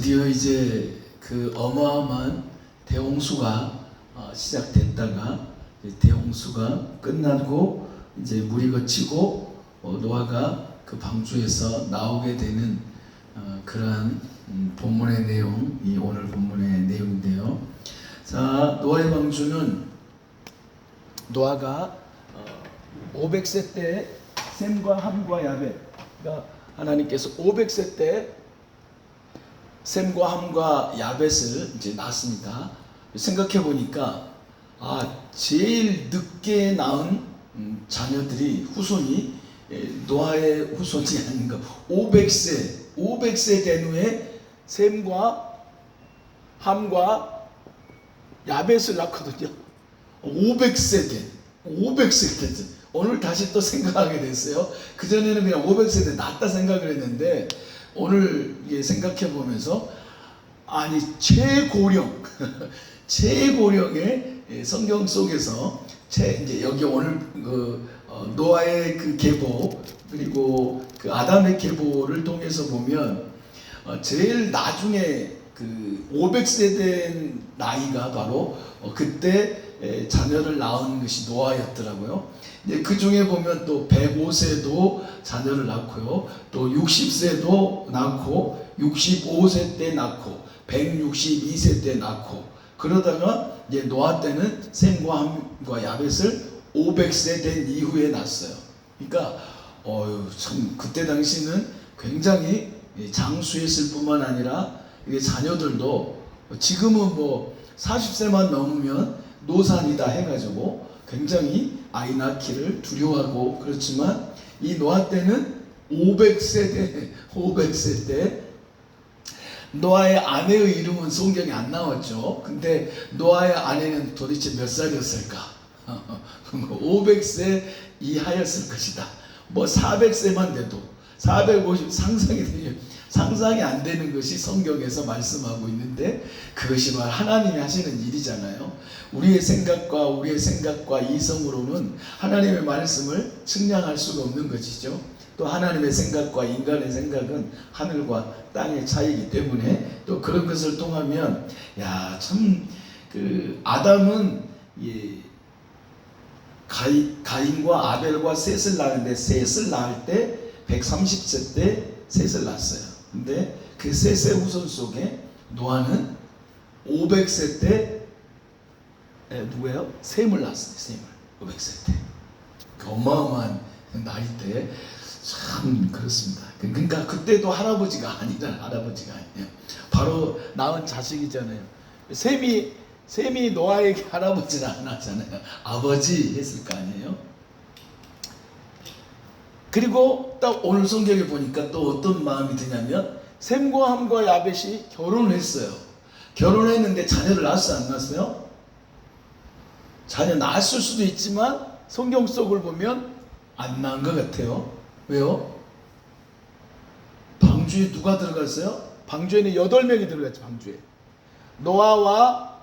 드디어 이제 그 어마어마한 대홍수가 시작됐다가 대홍수가 끝나고 이제 물이 거치고 노아가 그 방주에서 나오게 되는 그러한 본문의 내용이 오늘 본문의 내용인데요. 자, 노아의 방주는 노아가 500세 때 셈과 함과 야벳, 그러니까 하나님께서 500세 때 셈과 함과 야벳을 이제 낳습니다. 생각해 보니까 제일 늦게 낳은 자녀들이 후손이 노아의 후손이 아닌가. 500세 된 후에 셈과 함과 야벳을 낳거든요. 500세 된 오늘 다시 또 생각하게 됐어요. 그전에는 그냥 500세 때 낳았다 생각을 했는데 오늘 이게 생각해 보면서 아니 최고령의 성경 속에서 이제 여기 오늘 노아의 그 계보 그리고 그 아담의 계보를 통해서 보면 제일 나중에 그 500세 된 나이가 바로 그때 자녀를 낳은 것이 노아였더라고요. 그 중에 보면 또 105세도 자녀를 낳고요. 또 60세도 낳고 65세 때 낳고 162세 때 낳고 그러다가 이제 노아 때는 셈과 함과 야벳을 500세 된 이후에 낳았어요. 그러니까 참 그때 당시는 굉장히 장수했을 뿐만 아니라 이게 자녀들도 지금은 뭐 40세만 넘으면 노산이다 해가지고 굉장히 아이 낳기를 두려워하고 그렇지만 이 노아 때는 500세 때 노아의 아내의 이름은 성경에 안 나왔죠. 근데 노아의 아내는 도대체 몇 살이었을까? 500세 이하였을 것이다. 뭐 400세만 돼도 450 상상이 안 되는 것이 성경에서 말씀하고 있는데 그것이 바로 하나님이 하시는 일이잖아요. 우리의 생각과 이성으로는 하나님의 말씀을 측량할 수가 없는 것이죠. 또 하나님의 생각과 인간의 생각은 하늘과 땅의 차이이기 때문에 또 그런 것을 통하면 참 그 아담은 가인과 아벨과 셋을 낳았는데 셋을 낳을 때 130세 때 셋을 낳았어요. 근데 그 셋의 후손 속에 노아는 500세 때 누구예요? 셈을 낳았어요. 셈을 500세 때. 그 어마어마한 나이 때 참 그렇습니다. 그러니까 그때도 할아버지가 아니에요. 바로 낳은 자식이잖아요. 셈이 노아에게 할아버지는 안 하잖아요. 아버지 했을 거 아니에요. 그리고 딱 오늘 성경에 보니까 또 어떤 마음이 드냐면 셈과 함과 야벳이 결혼을 했어요. 결혼했는데 자녀를 낳았어요? 안 낳았어요? 자녀 낳았을 수도 있지만 성경 속을 보면 안 낳은 것 같아요. 왜요? 방주에 누가 들어갔어요? 방주에는 8명이 들어갔죠. 방주에 노아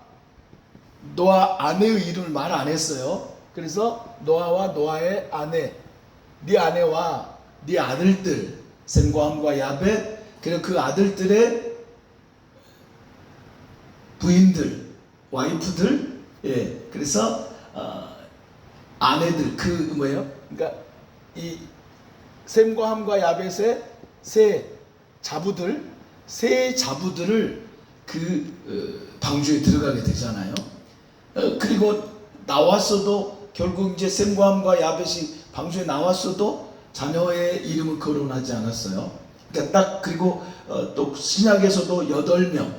아내의 이름을 말 안 했어요. 그래서 노아와 노아의 아내, 네 아내와 네 아들들, 셈과 함과 야벳, 그리고 그 아들들의 부인들, 와이프들, 그래서 아내들, 그러니까 이 셈과 함과 야벳의 세 자부들을 그 방주에 들어가게 되잖아요. 그리고 나왔어도 결국 이제 셈과 함과 야벳이 방주에 나왔어도 자녀의 이름을 거론하지 않았어요. 그러니까 그리고 또 신약에서도 8명,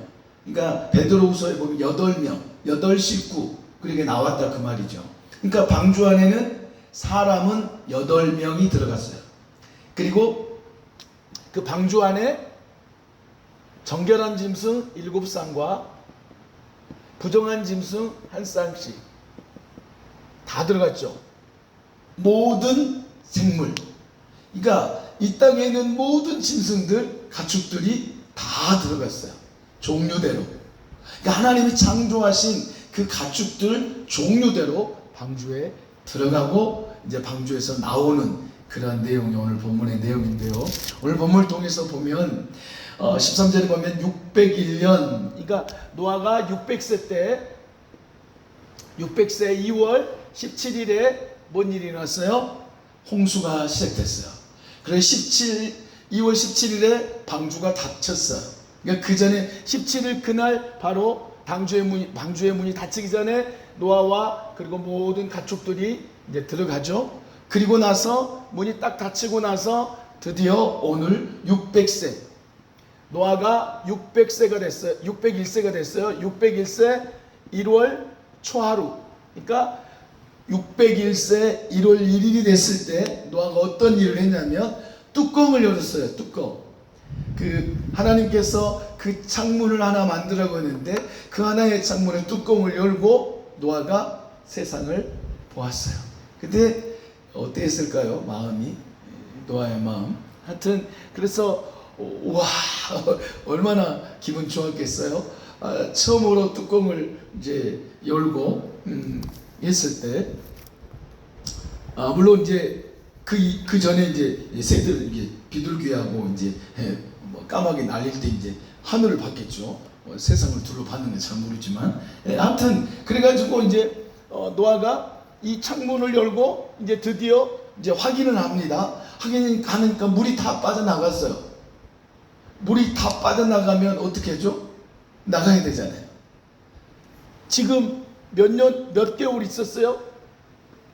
그러니까 베드로후서에 보면 8명, 8식구 그렇게 나왔다 그 말이죠. 그러니까 방주 안에는 사람은 8명이 들어갔어요. 그리고 그 방주 안에 정결한 짐승 7쌍과 부정한 짐승 1쌍씩 다 들어갔죠. 모든 생물, 그러니까 이 땅에 있는 모든 짐승들, 가축들이 다 들어갔어요. 종류대로. 그러니까 하나님이 창조하신 그 가축들 종류대로 방주에 들어가고 이제 방주에서 나오는 그러한 내용이 오늘 본문의 내용인데요. 오늘 본문을 통해서 보면 13절에 보면 601년, 그러니까 노아가 600세 때 600세 2월 17일에 뭔 일이 일어났어요? 홍수가 시작됐어요. 그래서 2월 17일에 방주가 닫혔어요. 그러니까 그 전에 17일 그날 바로 방주의 문이 닫히기 전에 노아와 그리고 모든 가축들이 이제 들어가죠. 그리고 나서 문이 딱 닫히고 나서 드디어 오늘 600세, 노아가 600세가 됐어요. 601세가 됐어요. 601세 1월 초하루, 그러니까 601세 1월 1일이 됐을 때 노아가 어떤 일을 했냐면 뚜껑을 열었어요. 뚜껑. 하나님께서 그 창문을 하나 만들라고 했는데 그 하나의 창문의 뚜껑을 열고 노아가 세상을 보았어요. 근데 어땠을까요? 마음이, 노아의 마음. 하여튼 그래서 와, 얼마나 기분 좋았겠어요. 처음으로 뚜껑을 이제 열고 했을 때, 물론 이제 그 전에 이제 새들 이제 비둘기하고 이제 까마귀 날릴 때 이제 하늘을 봤겠죠. 세상을 둘러봤는 건 잘 모르지만, 아무튼 그래가지고 이제 노아가 이 창문을 열고 이제 드디어 이제 확인을 합니다. 확인하니까 물이 다 빠져나갔어요. 물이 다 빠져나가면 어떻게 하죠? 나가야 되잖아요. 지금 몇 개월 있었어요?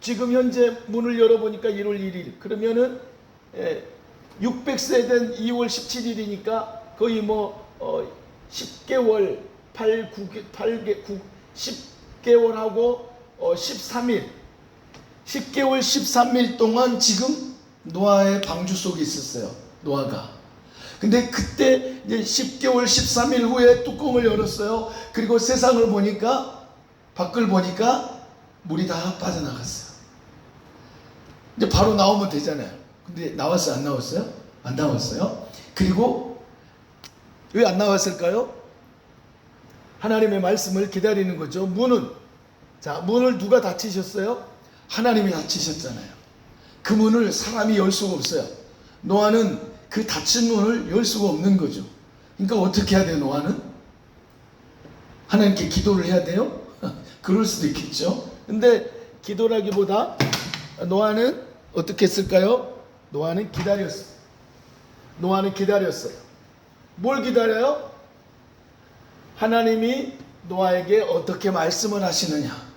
지금 현재 문을 열어보니까 1월 1일. 그러면은 600세 된 2월 17일이니까 거의 10개월, 10개월하고 13일. 10개월 13일 동안 지금 노아의 방주 속에 있었어요. 노아가. 근데 그때 이제 10개월 13일 후에 뚜껑을 열었어요. 그리고 세상을 보니까, 밖을 보니까 물이 다 빠져나갔어요. 이제 바로 나오면 되잖아요. 근데 나왔어요? 안 나왔어요? 안 나왔어요. 그리고 왜 안 나왔을까요? 하나님의 말씀을 기다리는 거죠. 문을 누가 닫히셨어요? 하나님이 닫히셨잖아요. 그 문을 사람이 열 수가 없어요. 노아는 그 닫힌 문을 열 수가 없는 거죠. 그러니까 어떻게 해야 돼요? 노아는 하나님께 기도를 해야 돼요? 그럴 수도 있겠죠. 근데 기도라기보다 노아는 어떻게 했을까요? 노아는 기다렸어요. 뭘 기다려요? 하나님이 노아에게 어떻게 말씀을 하시느냐.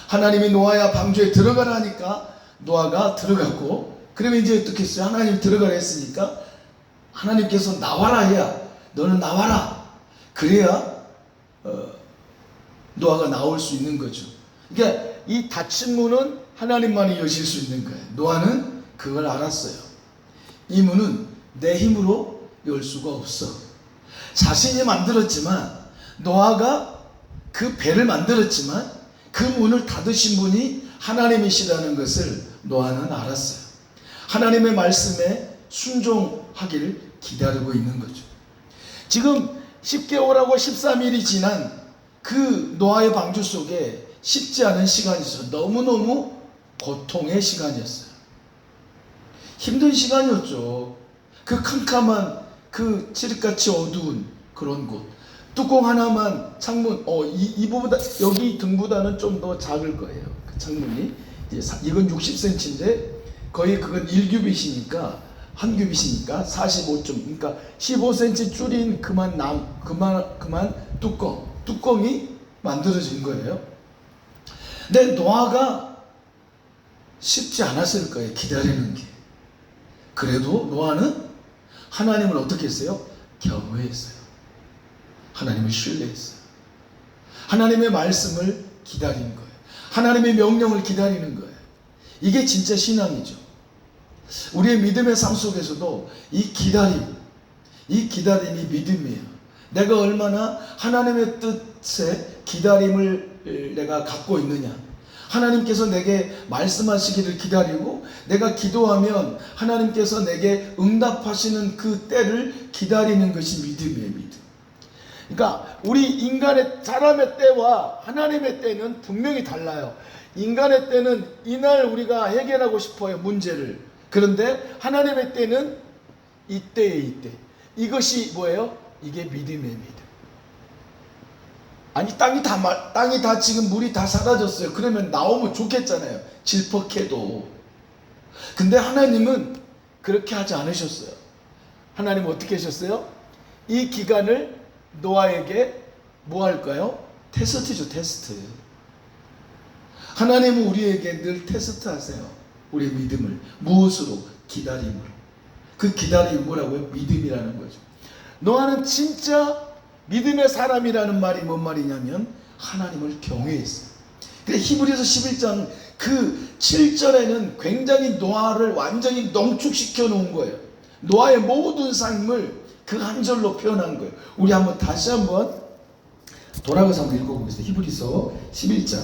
하나님이 노아야 방주에 들어가라 하니까 노아가 들어갔고, 그러면 이제 어떻게 했어요? 하나님 들어가라 했으니까 하나님께서 나와라 해야, 너는 나와라. 그래야 노아가 나올 수 있는 거죠. 그러니까 이 닫힌 문은 하나님만이 여실 수 있는 거예요. 노아는 그걸 알았어요. 이 문은 내 힘으로 열 수가 없어. 자신이 만들었지만, 노아가 그 배를 만들었지만 그 문을 닫으신 분이 하나님이시라는 것을 노아는 알았어요. 하나님의 말씀에 순종하기를 기다리고 있는 거죠. 지금 10개월하고 13일이 지난 그 노아의 방주 속에 쉽지 않은 시간이었어요. 너무너무 고통의 시간이었어요. 힘든 시간이었죠. 그 캄캄한, 그 칠흑같이 어두운 그런 곳. 뚜껑 하나만, 창문, 이 부분보다, 여기 등보다는 좀 더 작을 거예요. 그 창문이. 이건 60cm인데, 거의 그건 1규빗이니까, 한 규빗이니까 45점. 그러니까 15cm 줄인 그만 뚜껑이 만들어진 거예요. 근데 노아가 쉽지 않았을 거예요. 기다리는 게. 그래도 노아는 하나님을 어떻게 했어요? 경외했어요. 하나님을 신뢰했어요. 하나님의 말씀을 기다리는 거예요. 하나님의 명령을 기다리는 거예요. 이게 진짜 신앙이죠. 우리의 믿음의 삶 속에서도 이 기다림이 믿음이에요. 내가 얼마나 하나님의 뜻에 기다림을 내가 갖고 있느냐. 하나님께서 내게 말씀하시기를 기다리고, 내가 기도하면 하나님께서 내게 응답하시는 그 때를 기다리는 것이 믿음이에요. 믿음. 그러니까 우리 사람의 때와 하나님의 때는 분명히 달라요. 인간의 때는 이날 우리가 해결하고 싶어요. 문제를. 그런데 하나님의 때는 이때에 이때. 이것이 뭐예요? 이게 믿음의 믿음. 아니 땅이 다 지금 물이 다 사라졌어요. 그러면 나오면 좋겠잖아요. 질퍽해도. 근데 하나님은 그렇게 하지 않으셨어요. 하나님은 어떻게 하셨어요? 이 기간을 노아에게 뭐 할까요? 테스트죠, 테스트. 하나님은 우리에게 늘 테스트 하세요. 우리의 믿음을. 무엇으로? 기다림으로. 그 기다림이 뭐라고요? 믿음이라는 거죠. 노아는 진짜 믿음의 사람이라는 말이 뭔 말이냐면 하나님을 경외했어요. 근데 히브리서 11장 그 7절에는 굉장히 노아를 완전히 농축시켜 놓은 거예요. 노아의 모든 삶을 그 한 절로 표현한 거예요. 우리 다시 한번 돌아가서 한번 읽어보겠습니다. 히브리서 11장.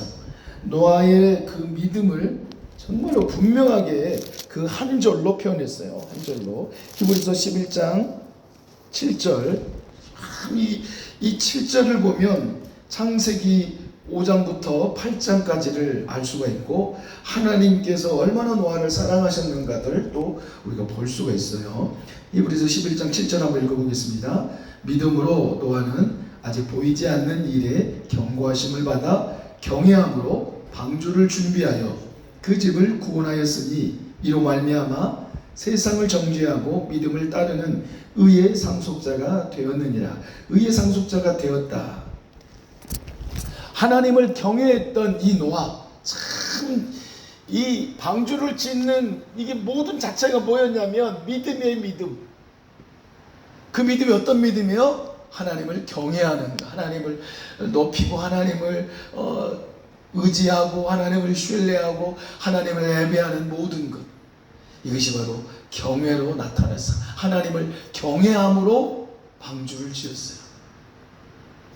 노아의 그 믿음을 정말로 분명하게 그 한 절로 표현했어요. 한 절로. 히브리서 11장 7절. 이 7절을 보면 창세기 5장부터 8장까지를 알 수가 있고 하나님께서 얼마나 노아를 사랑하셨는가를 또 우리가 볼 수가 있어요. 히브리서 11장 7절 한번 읽어보겠습니다. 믿음으로 노아는 아직 보이지 않는 일에 경고하심을 받아 경외함으로 방주를 준비하여 그 집을 구원하였으니 이로 말미암아 세상을 정죄하고 믿음을 따르는 의의 상속자가 되었느니라. 의의 상속자가 되었다. 하나님을 경외했던 이 노아, 참 이 방주를 짓는 이게 모든 자체가 뭐였냐면 믿음의 믿음. 그 믿음이 어떤 믿음이요? 하나님을 경외하는 것, 하나님을 높이고 하나님을 의지하고 하나님을 신뢰하고 하나님을 예배하는 모든 것. 이것이 바로 경외로 나타났어. 하나님을 경외함으로 방주를 지었어요.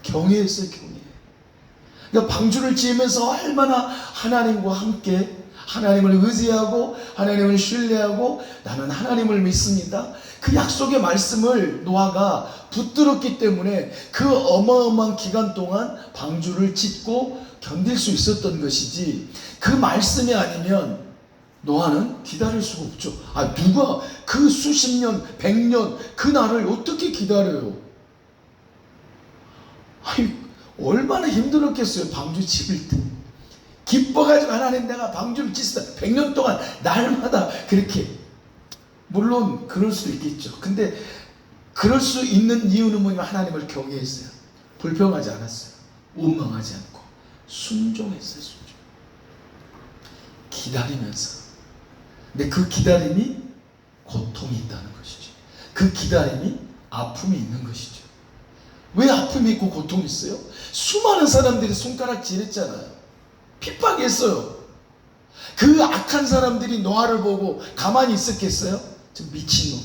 경외했어요, 경외. 그러니까 방주를 지으면서 얼마나 하나님과 함께 하나님을 의지하고 하나님을 신뢰하고 나는 하나님을 믿습니다. 그 약속의 말씀을 노아가 붙들었기 때문에 그 어마어마한 기간 동안 방주를 짓고 견딜 수 있었던 것이지 그 말씀이 아니면 노아는 기다릴 수가 없죠. 누가 그 수십 년, 100년 그 날을 어떻게 기다려요? 얼마나 힘들었겠어요. 방주 짓을 때. 기뻐가지고 하나님 내가 방주를 짓었다. 100년 동안 날마다 그렇게. 물론 그럴 수도 있겠죠. 근데 그럴 수 있는 이유는 뭐냐면 하나님을 경외했어요. 불평하지 않았어요. 원망하지 않고 순종했어요. 순종. 기다리면서. 근데 그 기다림이 고통이 있다는 것이죠. 그 기다림이 아픔이 있는 것이죠. 왜 아픔이 있고 고통이 있어요? 수많은 사람들이 손가락질했잖아요. 핍박했어요. 그 악한 사람들이 노아를 보고 가만히 있었겠어요? 좀 미친놈,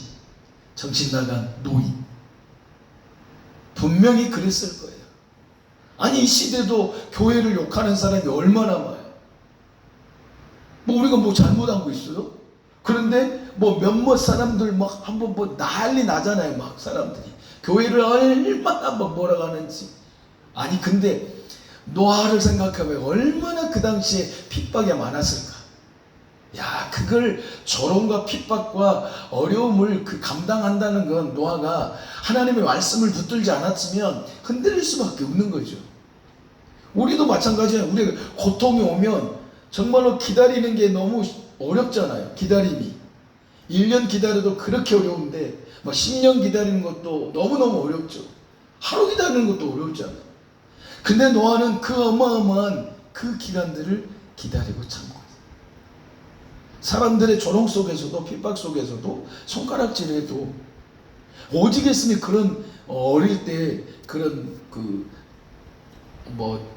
정신 나간 노인. 분명히 그랬을 거예요. 아니 이 시대도 교회를 욕하는 사람이 얼마나 많아요. 우리가 잘못한 거 있어요? 그런데 몇몇 사람들 한번 난리 나잖아요. 막 사람들이 교회를 얼마나 뭐라고 하는지. 아니 근데 노아를 생각하면 얼마나 그 당시에 핍박이 많았을까. 그걸 조롱과 핍박과 어려움을 감당한다는 건 노아가 하나님의 말씀을 붙들지 않았으면 흔들릴 수밖에 없는 거죠. 우리도 마찬가지예요. 우리가 고통이 오면 정말로 기다리는 게 너무 어렵잖아요. 기다림이 1년 기다려도 그렇게 어려운데 10년 기다리는 것도 너무너무 어렵죠. 하루 기다리는 것도 어렵잖아요. 근데 노아는 그 어마어마한 그 기간들을 기다리고 참고 사람들의 조롱 속에서도 핍박 속에서도 손가락질해도 오직 했으면 그런 어릴 때 그런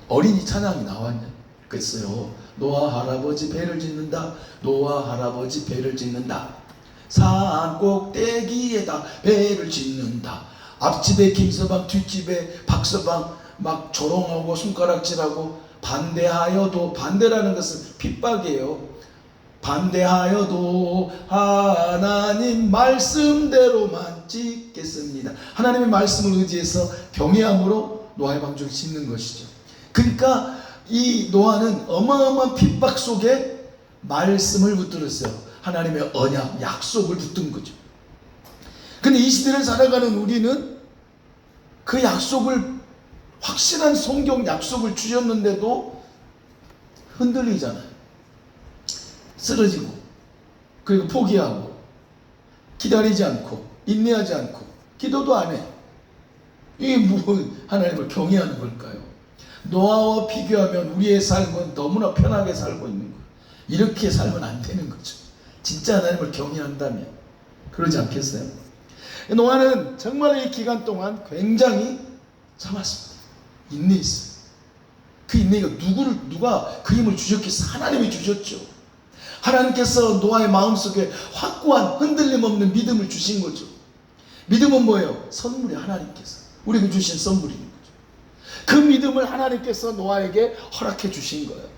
어린이 찬양이 나왔겠어요. 노아 할아버지 배를 짓는다. 노아 할아버지 배를 짓는다. 산 꼭대기에다 배를 짓는다. 앞집에 김서방 뒷집에 박서방 막 조롱하고 손가락질하고 반대하여도 반대라는 것은 핍박이에요. 반대하여도 하나님 말씀대로만 짓겠습니다. 하나님의 말씀을 의지해서 경외함으로 노아의 방주를 짓는 것이죠. 그러니까 이 노아는 어마어마한 핍박 속에 말씀을 붙들었어요. 하나님의 언약, 약속을 붙든 거죠. 근데 이 시대를 살아가는 우리는 그 약속을, 확실한 성경 약속을 주셨는데도 흔들리잖아요. 쓰러지고, 그리고 포기하고, 기다리지 않고, 인내하지 않고, 기도도 안 해. 이게 뭐 하나님을 경외하는 걸까요? 노아와 비교하면 우리의 삶은 너무나 편하게 살고 있는 거예요. 이렇게 살면 안 되는 거죠. 진짜 하나님을 경외한다면. 그러지 않겠어요? 노아는 정말 이 기간 동안 굉장히 참았습니다. 인내했어요. 그 인내가 누가 그 힘을 주셨겠어요? 하나님이 주셨죠. 하나님께서 노아의 마음속에 확고한 흔들림 없는 믿음을 주신 거죠. 믿음은 뭐예요? 선물이 하나님께서 우리에게 주신 선물인 거죠. 그 믿음을 하나님께서 노아에게 허락해 주신 거예요.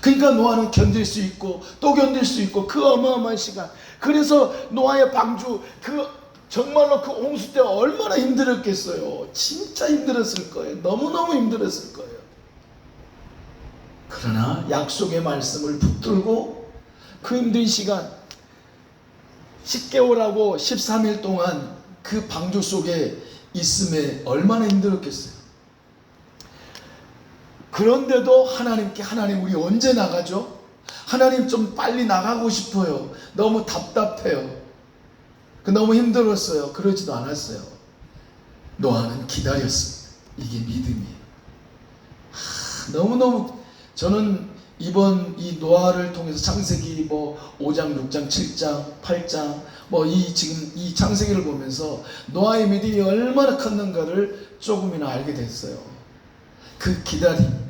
그러니까 노아는 견딜 수 있고 또 견딜 수 있고, 그 어마어마한 시간. 그래서 노아의 방주, 정말로 그 홍수 때 얼마나 힘들었겠어요. 진짜 힘들었을 거예요. 너무너무 힘들었을 거예요. 그러나 약속의 말씀을 붙들고 그 힘든 시간 10개월하고 13일 동안 그 방주 속에 있음에 얼마나 힘들었겠어요. 그런데도 하나님 우리 언제 나가죠? 하나님 좀 빨리 나가고 싶어요. 너무 답답해요. 너무 힘들었어요. 그러지도 않았어요. 노아는 기다렸습니다. 이게 믿음이에요. 너무너무 저는 이번 이 노아를 통해서 창세기 5장, 6장, 7장, 8장 지금 이 창세기를 보면서 노아의 믿음이 얼마나 컸는가를 조금이나 알게 됐어요. 그 기다림,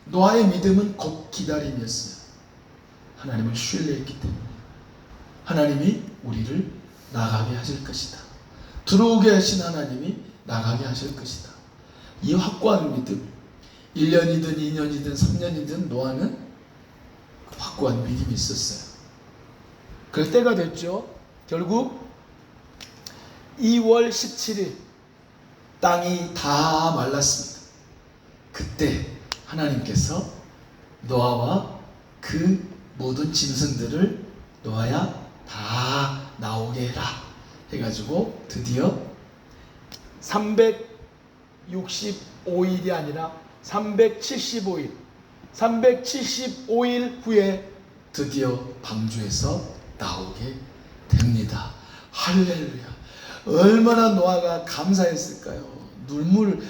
노아의 믿음은 곧 기다림이었어요. 하나님을 신뢰했기 때문에 하나님이 우리를 나가게 하실 것이다. 들어오게 하신 하나님이 나가게 하실 것이다. 이 확고한 믿음, 1년이든 2년이든 3년이든 노아는 확고한 믿음이 있었어요. 그럴 때가 됐죠. 결국 2월 17일 땅이 다 말랐습니다. 그때 하나님께서 노아와 그 모든 짐승들을 노아야 다 나오게 해라 해가지고 드디어 365일이 아니라 375일 후에 드디어 방주에서 나오게 됩니다. 할렐루야. 얼마나 노아가 감사했을까요? 눈물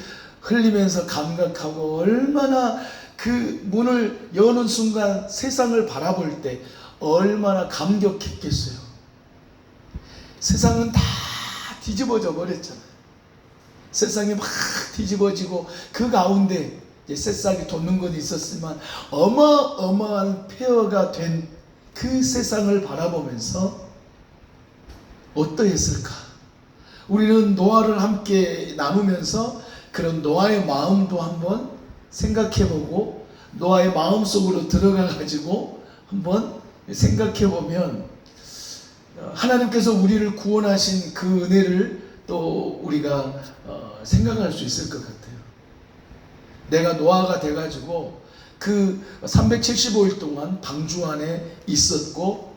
흘리면서 감격하고, 얼마나 그 문을 여는 순간 세상을 바라볼 때 얼마나 감격했겠어요. 세상은 다 뒤집어져 버렸잖아요. 세상이 막 뒤집어지고 그 가운데 새싹이 돋는 것이 있었지만 어마어마한 폐허가 된 그 세상을 바라보면서 어떠했을까? 우리는 노아를 함께 나누면서 그런 노아의 마음도 한번 생각해보고, 노아의 마음속으로 들어가가지고 한번 생각해보면 하나님께서 우리를 구원하신 그 은혜를 또 우리가 생각할 수 있을 것 같아요. 내가 노아가 돼가지고 그 375일 동안 방주 안에 있었고,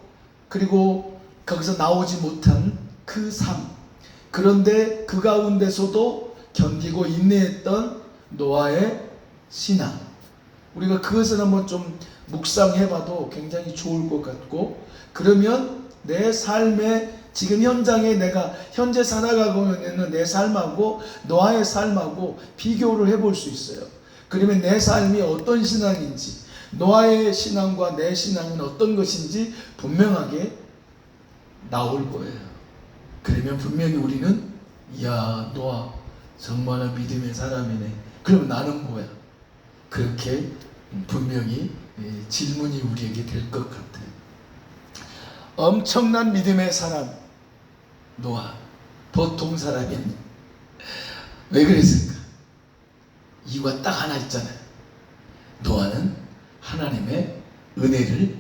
그리고 거기서 나오지 못한 그 삶, 그런데 그 가운데서도 견디고 인내했던 노아의 신앙, 우리가 그것을 한번 좀 묵상해봐도 굉장히 좋을 것 같고, 그러면 내 삶의 지금 현장에 내가 현재 살아가고 있는 내 삶하고 노아의 삶하고 비교를 해볼 수 있어요. 그러면 내 삶이 어떤 신앙인지, 노아의 신앙과 내 신앙은 어떤 것인지 분명하게 나올 거예요. 그러면 분명히 우리는 이야, 노아 정말 믿음의 사람이네. 그럼 나는 뭐야? 그렇게 분명히 질문이 우리에게 될 것 같아요. 엄청난 믿음의 사람 노아, 보통 사람이었네. 왜 그랬을까? 이유가 딱 하나 있잖아요. 노아는 하나님의 은혜를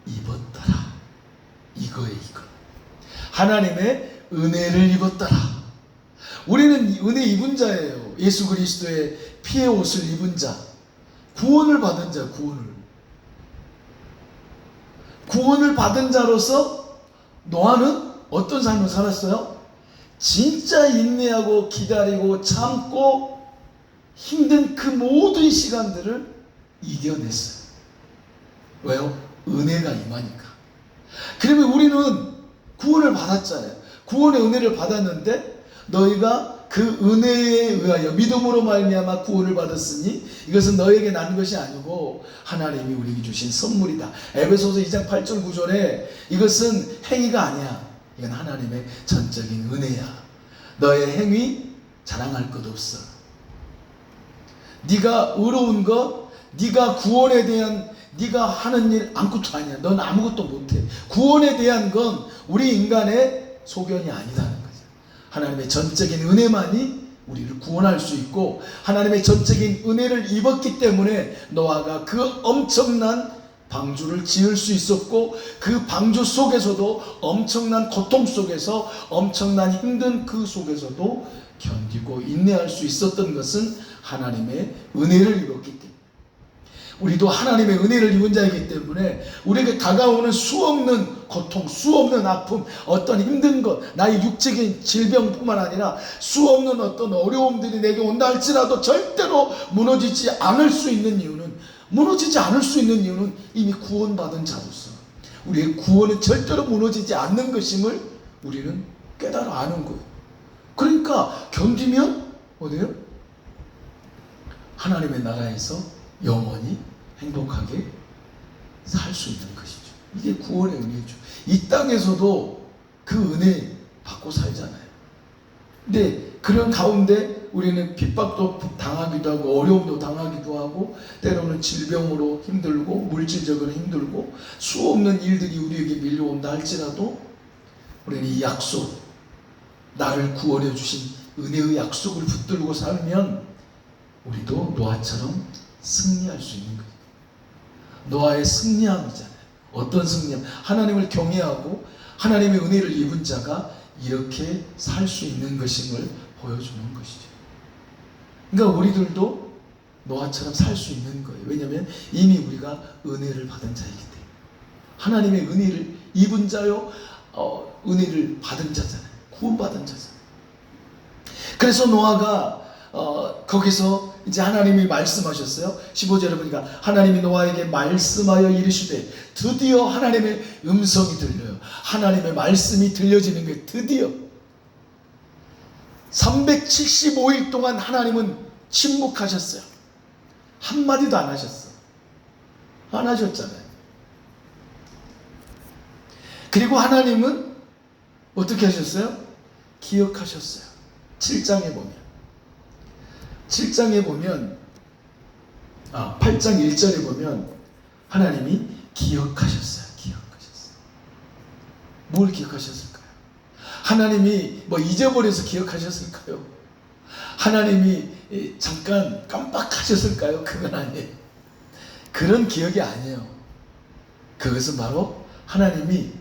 입었더라. 이거예요, 이거. 하나님의 은혜를 입었더라. 우리는 은혜 입은 자예요. 예수 그리스도의 피의 옷을 입은 자, 구원을 받은 자, 구원을 받은 자로서 노아는 어떤 삶을 살았어요? 진짜 인내하고 기다리고 참고 힘든 그 모든 시간들을 이겨냈어요. 왜요? 은혜가 임하니까. 그러면 우리는 구원을 받았잖아요. 구원의 은혜를 받았는데 너희가 그 은혜에 의하여 믿음으로 말미암아 구원을 받았으니 이것은 너에게 난 것이 아니고 하나님이 우리에게 주신 선물이다. 에베소서 2장 8절 9절에 이것은 행위가 아니야. 이건 하나님의 전적인 은혜야. 너의 행위 자랑할 것 없어. 네가 의로운 것, 네가 구원에 대한 네가 하는 일 아무것도 아니야. 넌 아무것도 못해. 구원에 대한 건 우리 인간의 소견이 아니다는 거죠. 하나님의 전적인 은혜만이 우리를 구원할 수 있고 하나님의 전적인 은혜를 입었기 때문에 노아가 그 엄청난 방주를 지을 수 있었고 그 방주 속에서도 엄청난 고통 속에서 엄청난 힘든 그 속에서도 견디고 인내할 수 있었던 것은 하나님의 은혜를 입었기 때문에 우리도 하나님의 은혜를 입은 자이기 때문에 우리에게 다가오는 수없는 고통, 수없는 아픔, 어떤 힘든 것, 나의 육적인 질병뿐만 아니라 수없는 어떤 어려움들이 내게 온다 할지라도 절대로 무너지지 않을 수 있는 이유는 이미 구원받은 자로서 우리의 구원은 절대로 무너지지 않는 것임을 우리는 깨달아 아는 거예요. 그러니까 견디면 어디요? 하나님의 나라에서 영원히 행복하게 살 수 있는 것이죠. 이게 구원의 은혜죠. 이 땅에서도 그 은혜 받고 살잖아요. 근데 그런 가운데 우리는 핍박도 당하기도 하고 어려움도 당하기도 하고 때로는 질병으로 힘들고 물질적으로 힘들고 수없는 일들이 우리에게 밀려온다 할지라도 우리는 이 약속, 나를 구원해 주신 은혜의 약속을 붙들고 살면 우리도 노아처럼 승리할 수 있는 거예요. 노아의 승리함이잖아요. 어떤 승리함? 하나님을 경외하고 하나님의 은혜를 입은 자가 이렇게 살 수 있는 것임을 보여주는 것이죠. 그러니까 우리들도 노아처럼 살 수 있는 거예요. 왜냐하면 이미 우리가 은혜를 받은 자이기 때문에. 하나님의 은혜를 입은 자요, 은혜를 받은 자잖아요. 구원받은 자잖아요. 그래서 노아가 거기서 이제 하나님이 말씀하셨어요. 15절에 보니까 하나님이 노아에게 말씀하여 이르시되 드디어 하나님의 음성이 들려요. 하나님의 말씀이 들려지는 거예요. 드디어 375일 동안 하나님은 침묵하셨어요. 한마디도 안 하셨어. 안 하셨잖아요. 그리고 하나님은 어떻게 하셨어요? 기억하셨어요. 7장에 보면 8장 1절에 보면 하나님이 기억하셨어요. 뭘 기억하셨을까요? 하나님이 뭐 잊어버려서 기억하셨을까요? 하나님이 잠깐 깜빡하셨을까요? 그건 아니에요. 그런 기억이 아니에요. 그것은 바로 하나님이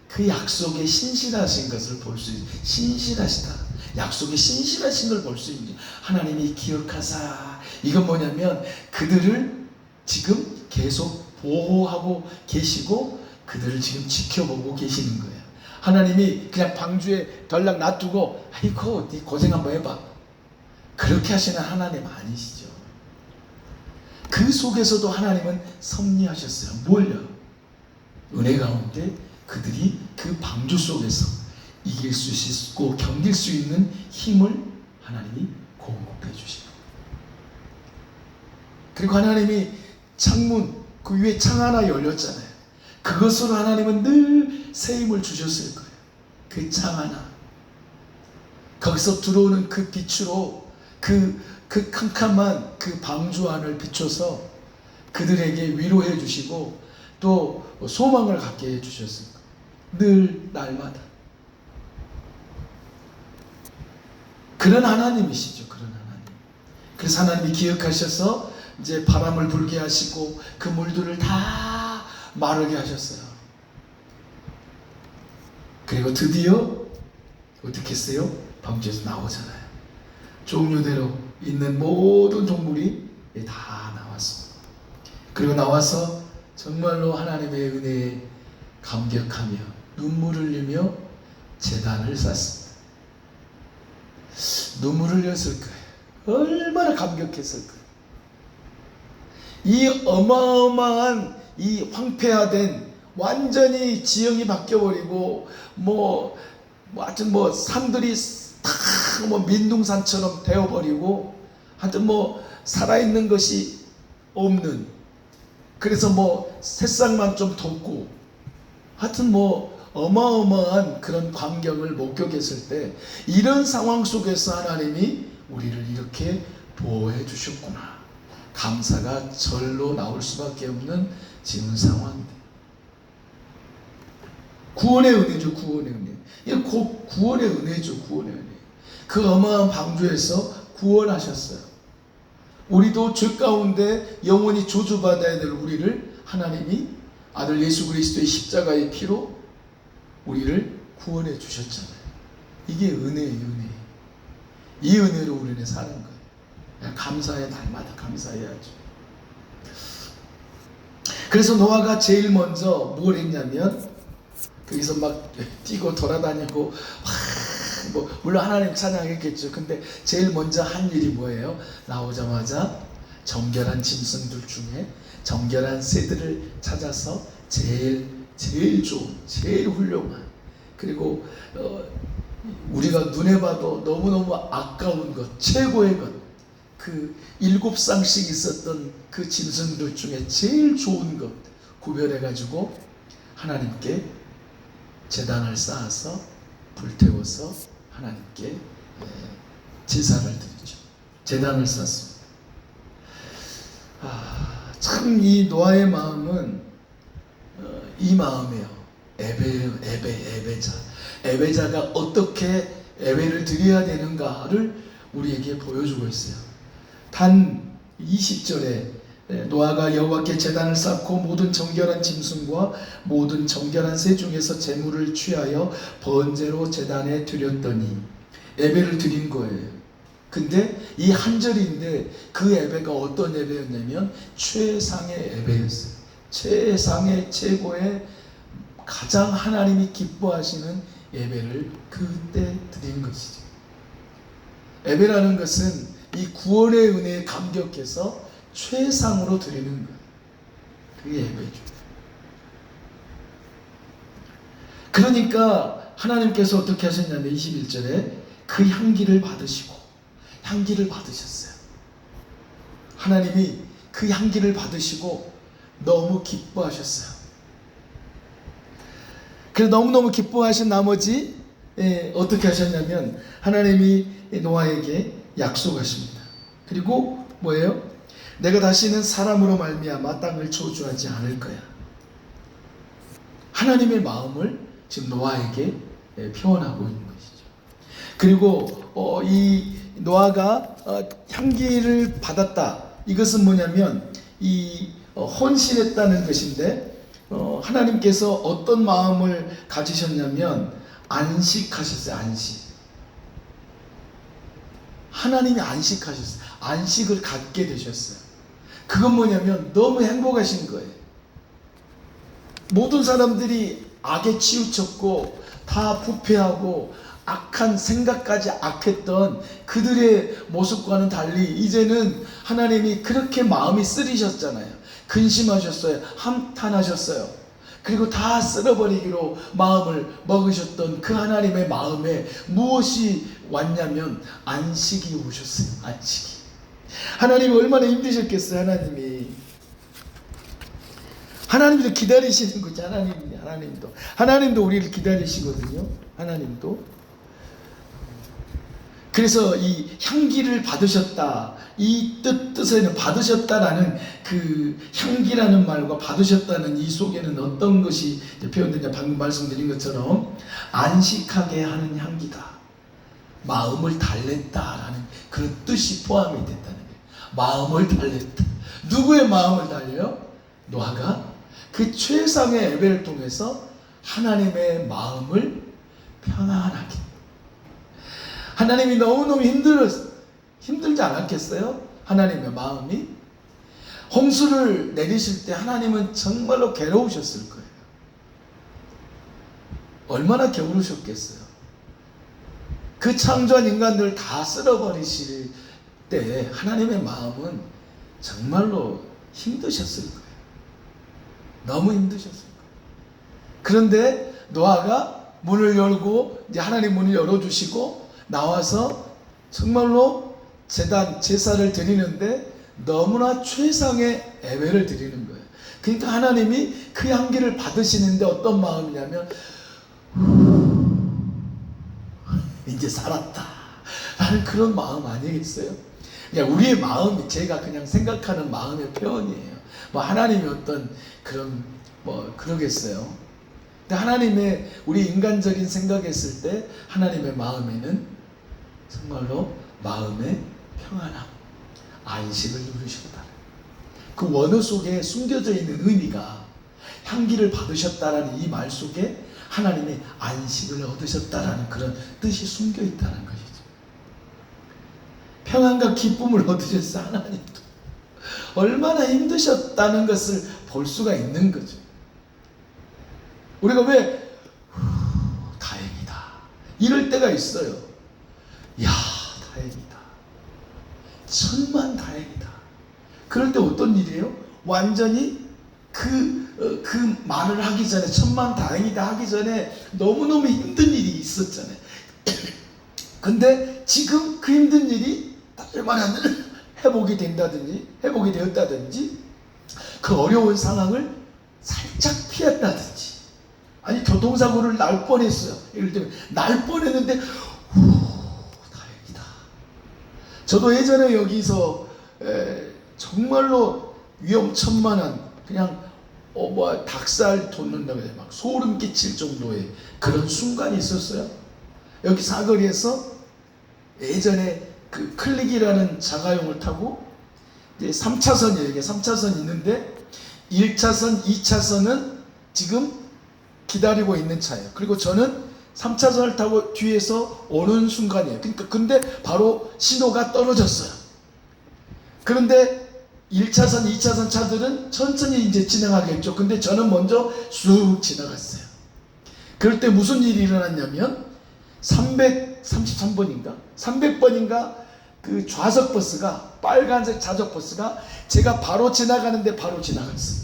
그 약속에 신실하신 것을 볼 수 있어요. 신실하시다. 약속에 신실하신 걸 볼 수 있는 하나님이 기억하사. 이건 뭐냐면 그들을 지금 계속 보호하고 계시고 그들을 지금 지켜보고 계시는 거예요. 하나님이 그냥 방주에 덜락 놔두고 아이고 네 고생 한번 해봐. 그렇게 하시는 하나님 아니시죠. 그 속에서도 하나님은 섭리하셨어요. 뭘요? 은혜 가운데 그들이 그 방주 속에서 이길 수 있고 견딜 수 있는 힘을 하나님이 공급해 주시고, 그리고 하나님이 창문 그 위에 창 하나 열렸잖아요. 그것으로 하나님은 늘 새 힘을 주셨을 거예요. 그 창 하나, 거기서 들어오는 그 빛으로 그 캄캄한 그 방주 안을 비춰서 그들에게 위로해 주시고 또 소망을 갖게 해 주셨을 거예요. 늘 날마다. 그런 하나님이시죠. 그런 하나님. 그래서 하나님이 기억하셔서 이제 바람을 불게 하시고 그 물들을 다 마르게 하셨어요. 그리고 드디어 어떻게 했어요? 방주에서 나오잖아요. 종류대로 있는 모든 동물이 다 나왔어. 그리고 나와서 정말로 하나님의 은혜에 감격하며 눈물을 흘리며 제단을 쌓습니다. 눈물을 흘렸을 거예요. 얼마나 감격했을 거예요. 이 어마어마한 이 황폐화된 완전히 지형이 바뀌어버리고 하여튼 산들이 다 민둥산처럼 되어버리고 하여튼 살아있는 것이 없는, 그래서 새싹만 좀 돋고 하여튼 어마어마한 그런 광경을 목격했을 때 이런 상황 속에서 하나님이 우리를 이렇게 보호해 주셨구나. 감사가 절로 나올 수밖에 없는 지금 상황입니다. 구원의 은혜죠. 구원의 은혜. 이거 곧 구원의 은혜죠. 구원의 은혜. 그 어마어마한 방주에서 구원하셨어요. 우리도 죄 가운데 영원히 저주받아야 될 우리를 하나님이 아들 예수 그리스도의 십자가의 피로 우리를 구원해 주셨잖아요. 이게 은혜예요. 은혜. 이 은혜로 우리는 사는 거예요. 감사해. 날마다 감사해야죠. 그래서 노아가 제일 먼저 뭘 했냐면 거기서 막 뛰고 돌아다니고 물론 하나님 찬양했겠죠. 근데 제일 먼저 한 일이 뭐예요? 나오자마자 정결한 짐승들 중에 정결한 새들을 찾아서 제일 좋은, 제일 훌륭한, 그리고 우리가 눈에 봐도 너무너무 아까운 것, 최고의 것, 그 7쌍씩 있었던 그 짐승들 중에 제일 좋은 것 구별해가지고 하나님께 제단을 쌓아서 불태워서 하나님께 제사를 드리죠. 제단을 쌓습니다. 참 이 노아의 마음은 이 마음이에요. 애배자가 어떻게 애배를 드려야 되는가를 우리에게 보여주고 있어요. 단 20절에 노아가 여호와께 제단을 쌓고 모든 정결한 짐승과 모든 정결한 새 중에서 제물을 취하여 번제로 제단에 드렸더니, 예배를 드린 거예요. 근데 이 한 절인데 그 예배가 어떤 예배였냐면 최상의 예배였어요. 최상의, 최고의, 가장 하나님이 기뻐하시는 예배를 그때 드린 것이죠. 예배라는 것은 이 구원의 은혜에 감격해서 최상으로 드리는 거예요. 그게 예배죠. 그러니까 하나님께서 어떻게 하셨냐면 21절에 그 향기를 받으셨어요. 하나님이 그 향기를 받으시고 너무 기뻐하셨어요. 그래서 너무너무 기뻐하신 나머지 어떻게 하셨냐면 하나님이 노아에게 약속하십니다. 그리고 뭐예요? 내가 다시는 사람으로 말미암아 땅을 저주하지 않을 거야. 하나님의 마음을 지금 노아에게 표현하고 있는 것이죠. 그리고 이 노아가 향기를 받았다. 이것은 뭐냐면 이 헌신했다는 것인데 하나님께서 어떤 마음을 가지셨냐면 안식하셨어요. 안식. 하나님이 안식하셨어요. 안식을 갖게 되셨어요. 그건 뭐냐면 너무 행복하신 거예요. 모든 사람들이 악에 치우쳤고 다 부패하고 악한 생각까지 악했던 그들의 모습과는 달리 이제는 하나님이 그렇게 마음이 쓰리셨잖아요. 근심하셨어요. 한탄하셨어요. 그리고 다 쓸어버리기로 마음을 먹으셨던 그 하나님의 마음에 무엇이 왔냐면 안식이 오셨어요. 안식이. 하나님이 얼마나 힘드셨겠어요. 하나님도 기다리시는 거죠. 하나님도 우리를 기다리시거든요. 하나님도. 그래서 이 향기를 받으셨다, 이 뜻에는 받으셨다라는 그 향기라는 말과 받으셨다는 이 속에는 어떤 것이 표현되냐, 방금 말씀드린 것처럼 안식하게 하는 향기다, 마음을 달랬다라는 그런 뜻이 포함이 됐다는 거예요. 마음을 달랬다. 누구의 마음을 달려요? 노아가 그 최상의 예배를 통해서 하나님의 마음을 편안하게. 하나님이 너무너무 힘들지 않았겠어요? 하나님의 마음이. 홍수를 내리실 때 하나님은 정말로 괴로우셨을 거예요. 얼마나 게으르셨겠어요. 그 창조한 인간들 다 쓸어버리실 때 하나님의 마음은 정말로 힘드셨을 거예요. 너무 힘드셨을 거예요. 그런데 노아가 문을 열고 이제 하나님 문을 열어주시고 나와서 정말로 제사를 드리는데 너무나 최상의 예배를 드리는 거예요. 그러니까 하나님이 그 향기를 받으시는데 어떤 마음이냐면 이제 살았다 라는 그런 마음 아니겠어요? 그냥 우리의 마음이 제가 그냥 생각하는 마음의 표현이에요. 뭐 하나님이 어떤 그런 뭐 그러겠어요. 근데 하나님의 우리 인간적인 생각했을 때 하나님의 마음에는 정말로 마음의 평안함, 안식을 누리셨다. 그 원어 속에 숨겨져 있는 의미가 향기를 받으셨다라는 이 말 속에 하나님의 안식을 얻으셨다라는 그런 뜻이 숨겨 있다는 것이죠. 평안과 기쁨을 얻으셨어. 하나님도 얼마나 힘드셨다는 것을 볼 수가 있는 거죠. 우리가 왜 다행이다 이럴 때가 있어요. 야, 다행이다, 천만 다행이다. 그럴 때 어떤 일이에요? 완전히 그 말을 하기 전에, 천만 다행이다 하기 전에 너무너무 힘든 일이 있었잖아요. 근데 지금 그 힘든 일이 얼마나 회복이 되었다든지 그 어려운 상황을 살짝 피했다든지, 아니 교통사고를 날 뻔했어요. 예를 들면 날 뻔했는데 다행이다. 저도 예전에 여기서 정말로 위험천만한 그냥 닭살 돋는다고 해요. 막 소름 끼칠 정도의 그런 순간이 있었어요. 여기 사거리에서 예전에 그 클릭이라는 자가용을 타고 이제 3차선이에요. 이게 3차선 있는데 1차선, 2차선은 지금 기다리고 있는 차예요. 그리고 저는 3차선을 타고 뒤에서 오는 순간이에요. 그러니까 근데 바로 신호가 떨어졌어요. 그런데 1차선, 2차선 차들은 천천히 이제 지나가겠죠. 근데 저는 먼저 쑥 지나갔어요. 그럴 때 무슨 일이 일어났냐면 333번인가 300번인가 그 좌석 버스가, 빨간색 좌석 버스가 제가 바로 지나가는데 바로 지나갔어요.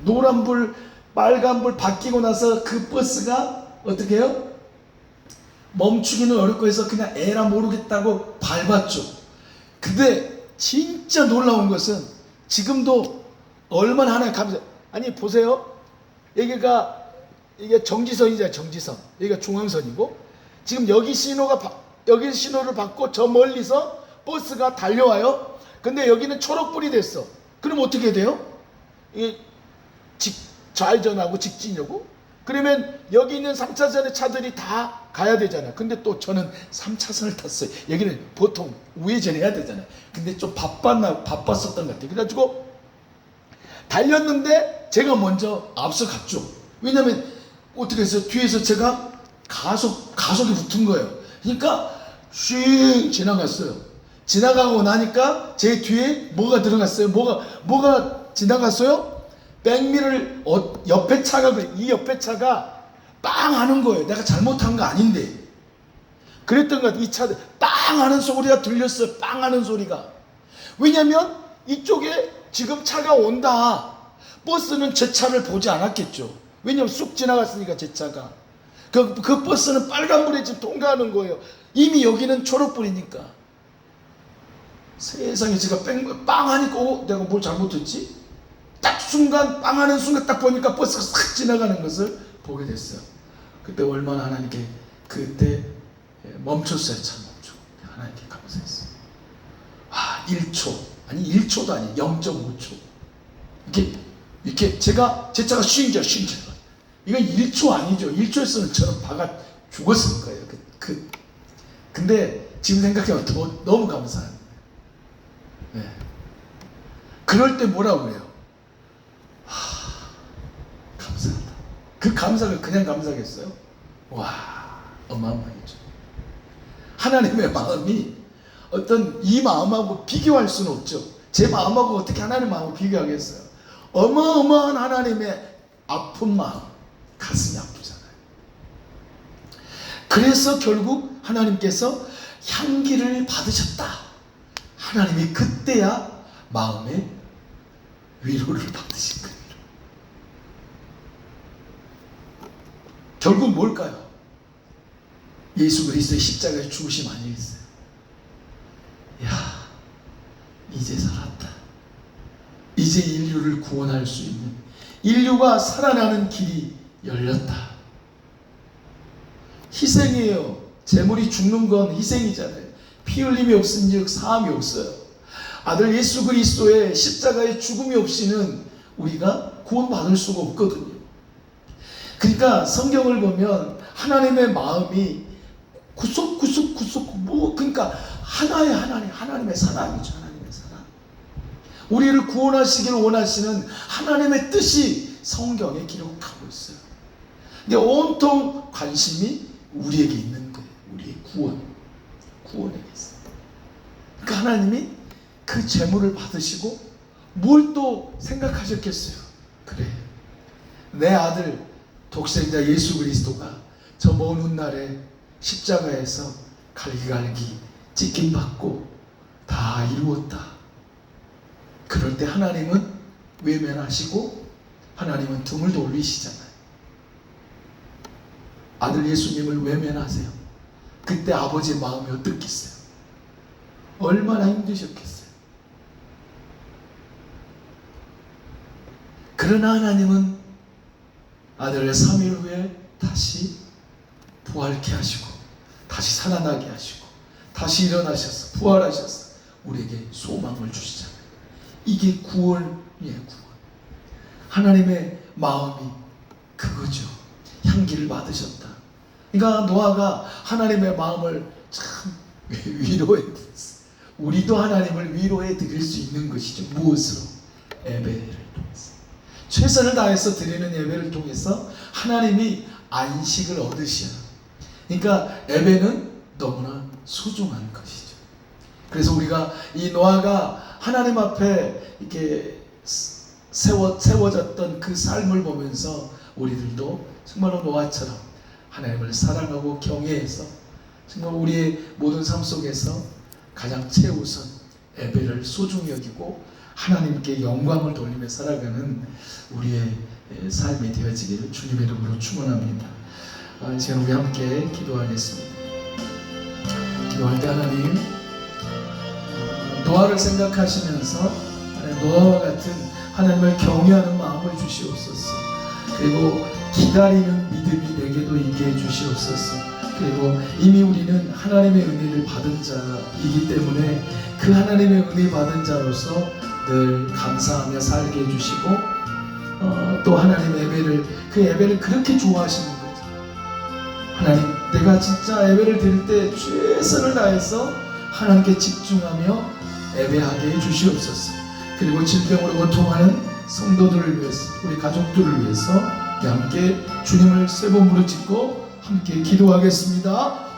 노란불 빨간불 바뀌고 나서 그 버스가 어떻게 해요? 멈추기는 어렵고 해서 그냥 에라 모르겠다고 밟았죠. 근데 진짜 놀라운 것은 지금도 얼마나 하나님 감사. 아니 보세요. 여기가 이게 정지선이잖아요. 정지선. 여기가 중앙선이고 지금 여기 신호를 받고 저 멀리서 버스가 달려와요. 근데 여기는 초록불이 됐어. 그럼 어떻게 돼요? 이게 좌회전하고 직진이고, 그러면 여기 있는 3차선의 차들이 다 가야 되잖아. 근데 또 저는 3차선을 탔어요. 여기는 보통 우회전해야 되잖아요. 근데 좀 바빴었던 것 같아요. 그래가지고 달렸는데 제가 먼저 앞서갔죠. 왜냐면 어떻게 해서 뒤에서 제가 가속이 붙은 거예요. 그러니까 슉 지나갔어요. 지나가고 나니까 제 뒤에 뭐가 들어갔어요? 뭐가 지나갔어요? 백미를 옆에 차가, 이 옆에 차가 빵 하는 거예요. 내가 잘못한 거 아닌데. 그랬던 것 같아요. 이 차들 빵 하는 소리가 들렸어요. 빵 하는 소리가. 왜냐면 이쪽에 지금 차가 온다. 버스는 제 차를 보지 않았겠죠. 왜냐면 쑥 지나갔으니까 제 차가. 그 버스는 빨간불에 지금 통과하는 거예요. 이미 여기는 초록불이니까. 세상에 제가 빵 하니까 내가 뭘 잘못했지? 딱 순간 빵 하는 순간 딱 보니까 버스가 싹 지나가는 것을 보게 됐어요. 그때 얼마나 하나님께 그때 멈췄어요. 차 멈추고 하나님께 감사했어요. 1초 아니 1초도 아니 0.5초 이렇게 제 차가 쉰 줄. 이건 1초 아니죠. 1초였으면 저는 박아 죽었을 거예요. 근데 지금 생각해보면 너무 감사합니다. 네. 그럴 때 뭐라고 그래요? 감사하다. 그 감사를 그냥 감사하겠어요? 와, 어마어마하죠. 하나님의 마음이 어떤 이 마음하고 비교할 수는 없죠. 제 마음하고 어떻게 하나님의 마음을 비교하겠어요? 어마어마한 하나님의 아픈 마음, 가슴이 아프잖아요. 그래서 결국 하나님께서 향기를 받으셨다. 하나님이 그때야 마음의 위로를 받으신 거예요. 결국 뭘까요? 예수 그리스도의 십자가의 죽으심 아니겠어요? 야, 이제 살았다. 이제 인류를 구원할 수 있는, 인류가 살아나는 길이 열렸다. 희생이에요. 재물이 죽는 건 희생이잖아요. 피 흘림이 없은즉 사함이 없어요. 아들 예수 그리스도의 십자가의 죽음이 없이는 우리가 구원받을 수가 없거든요. 그러니까 성경을 보면 하나님의 마음이 구석구석 그러니까 하나님의 사랑이죠. 하나님의 사랑. 우리를 구원하시기를 원하시는 하나님의 뜻이 성경에 기록하고 있어요. 근데 온통 관심이 우리에게 있는 거예요. 우리의 구원에게 있어요. 그러니까 하나님이 그 재물을 받으시고 뭘 또 생각하셨겠어요? 그래, 내 아들 독생자 예수 그리스도가 저 먼 훗날에 십자가에서 갈기갈기 찢김받고 다 이루었다. 그럴 때 하나님은 외면하시고 하나님은 등을 돌리시잖아요. 아들 예수님을 외면하세요. 그때 아버지의 마음이 어떻겠어요? 얼마나 힘드셨겠어요? 그러나 하나님은 아들을 3일 후에 다시 부활케 하시고 다시 살아나게 하시고 다시 일어나셔서 부활하셔서 우리에게 소망을 주시잖아요. 이게 구원이에요. 구원. 하나님의 마음이 그거죠. 향기를 받으셨다. 그러니까 노아가 하나님의 마음을 참 위로해 드렸어요. 우리도 하나님을 위로해 드릴 수 있는 것이죠. 무엇으로? 예배를 통해서. 최선을 다해서 드리는 예배를 통해서 하나님이 안식을 얻으셔요. 그러니까 예배는 너무나 소중한 것이죠. 그래서 우리가 이 노아가 하나님 앞에 이렇게 세워졌던 그 삶을 보면서 우리들도 정말로 노아처럼 하나님을 사랑하고 경외해서 정말 우리의 모든 삶 속에서 가장 최우선 예배를 소중히 여기고 하나님께 영광을 돌리며 살아가는 우리의 삶이 되어지기를 주님의 이름으로 축원합니다. 이 시간 우리 함께 기도하겠습니다. 기도할 때 하나님, 노아를 생각하시면서 노아와 같은 하나님을 경외하는 마음을 주시옵소서. 그리고 기다리는 믿음이 내게도 있게 해주시옵소서. 그리고 이미 우리는 하나님의 은혜를 받은 자이기 때문에 그 하나님의 은혜 받은 자로서 늘 감사하며 살게 해주시고 또 하나님의 예배를, 그 예배를 그렇게 좋아하시는 거죠. 하나님, 내가 진짜 예배를 드릴 때 최선을 다해서 하나님께 집중하며 예배하게 해주시옵소서. 그리고 질병으로 고통하는 성도들을 위해서, 우리 가족들을 위해서 함께 주님을 세 번 부르짖고 함께 기도하겠습니다.